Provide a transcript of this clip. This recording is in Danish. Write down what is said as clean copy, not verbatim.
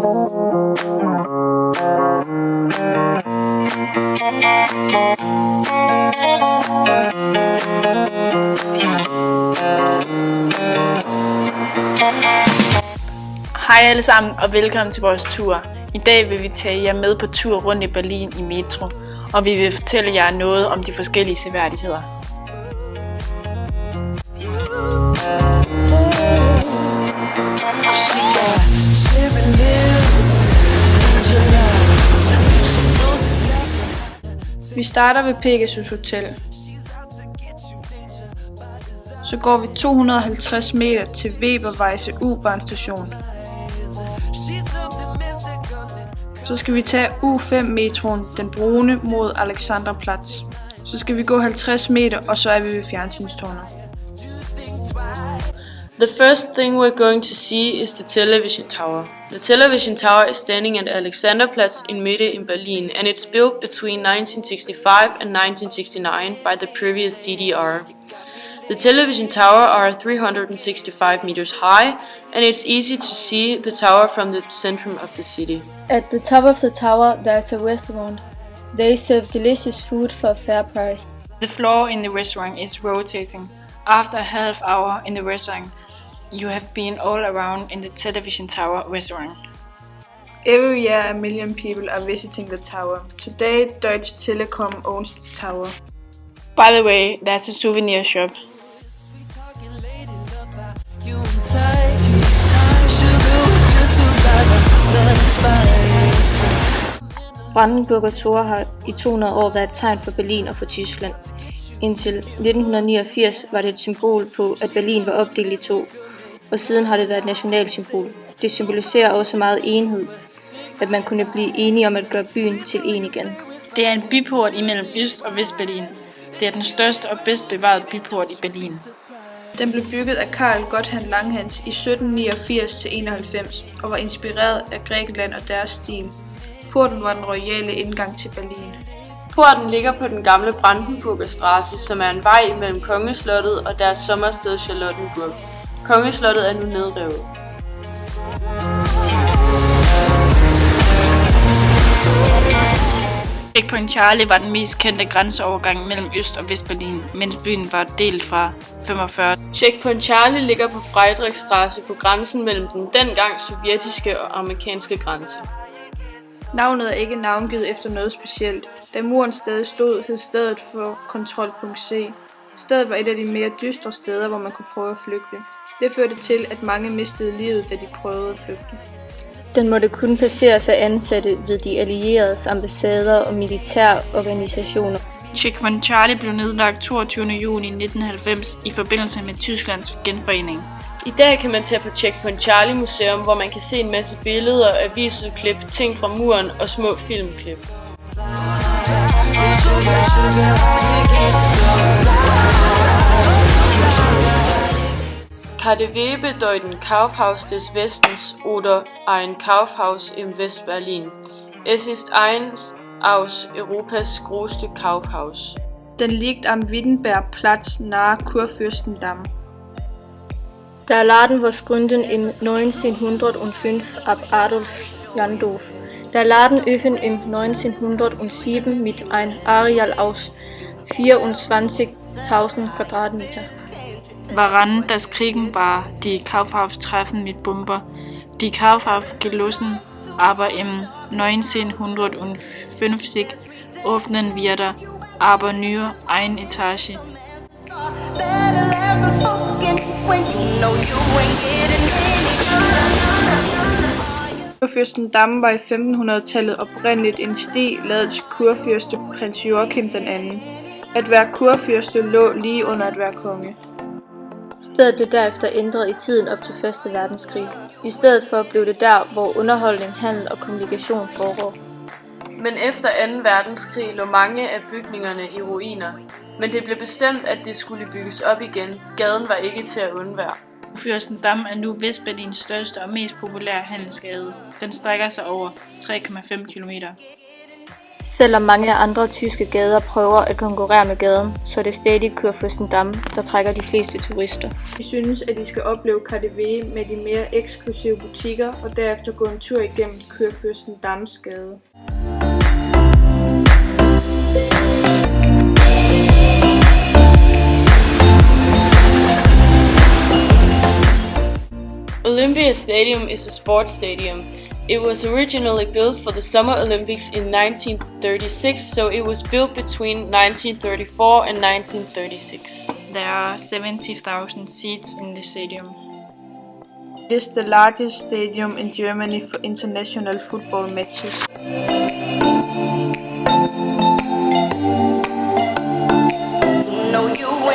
Hej alle sammen og velkommen til vores tur. I dag vil vi tage jer med på tur rundt i Berlin i metro, og vi vil fortælle jer noget om de forskellige seværdigheder. Vi starter ved Pegasus Hotel. Så går vi 250 meter til Weberwiese U-bahnstation. Så skal vi tage U5-metroen, den brune, mod Alexanderplatz. Så skal vi gå 50 meter, og så er vi ved fjernsynstårnet. The first thing we're going to see is the television tower. The television tower is standing at Alexanderplatz in Mitte in Berlin, and it's built between 1965 and 1969 by the previous DDR. The television tower are 365 meters high, and it's easy to see the tower from the centrum of the city. At the top of the tower there's a restaurant. They serve delicious food for a fair price. The floor in the restaurant is rotating. After a half hour in the restaurant, you have been all around in the television tower restaurant. Every year a million people are visiting the tower. Today Deutsche Telekom owns the tower. By the way, there's a souvenir shop. Brandenburger Tor har i 200 år været et tegn for Berlin og for Tyskland. Indtil 1989 var det et symbol på, at Berlin var opdelt i to, og siden har det været et nationalt symbol. Det symboliserer også meget enhed, at man kunne blive enige om at gøre byen til en igen. Det er en byport imellem Øst- og Vestberlin. Det er den største og bedst bevarede byport i Berlin. Den blev bygget af Karl Gotthard Langhans i 1789-91 og var inspireret af Grækenland og deres stil. Porten var den royale indgang til Berlin. Porten ligger på den gamle Brandenburger Straße, som er en vej mellem Kongeslottet og deres sommersted Charlottenburg. Kongeslottet er nu nedrevet. Checkpoint Charlie var den mest kendte grænseovergang mellem Øst- og Vestberlin, mens byen var delt fra 45. Checkpoint Charlie ligger på Friedrichstraße på grænsen mellem den dengang sovjetiske og amerikanske grænse. Navnet er ikke navngivet efter noget specielt. Da muren stadig stod, hed stedet for Kontrolpunkt C. Stedet var et af de mere dystre steder, hvor man kunne prøve at flygte. Det førte til, at mange mistede livet, da de prøvede at flygte. Den måtte kun passeres af ansatte ved de allieredes ambassader og militære organisationer. Checkpoint Charlie blev nedlagt 22. juni 1990 i forbindelse med Tysklands genforening. I dag kan man tage på Checkpoint Charlie Museum, hvor man kan se en masse billeder, avisudklip, ting fra muren og små filmklip. KaDeWe bedeuten Kaufhaus des Westens oder ein Kaufhaus im Westberlin. Es ist eins aus Europas größte Kaufhaus. Den liegt am Wittenbergplatz nahe Kurfürstendamm. Der Laden was gründen im 1905 ab Adolf Jandorf. Der Laden öffnet im 1907 mit ein Areal aus 24.000 Quadratmeter. Waran das Kriegen war die Kaufhaustreffen mit Bomber. Die Kaufhaus geschlossen, aber im 1950 öffnen wieder, aber nur eine Etage. Kurfürstendamm var i 1500-tallet oprindeligt en sti lavet til kurfyrste prins Joachim II. At være kurfyrste lå lige under at være konge. Stedet blev derefter ændret i tiden op til 1. verdenskrig. I stedet for blev det der, hvor underholdning, handel og kommunikation foregår. Men efter 2. verdenskrig lå mange af bygningerne i ruiner. Men det blev bestemt, at det skulle bygges op igen. Gaden var ikke til at undvære. Kurfürstendamm er nu Vestberlins største og mest populære handelsgade. Den strækker sig over 3,5 km. Selvom mange andre tyske gader prøver at konkurrere med gaden, så er det stadig Kurfürstendamm, der trækker de fleste turister. Vi synes, at I skal opleve KaDeWe med de mere eksklusive butikker og derefter gå en tur igennem Kurfürstendamms gade. Olympia Stadium is a sports stadium. It was originally built for the Summer Olympics in 1936, so it was built between 1934 and 1936. There are 70,000 seats in the stadium. It is the largest stadium in Germany for international football matches. You know you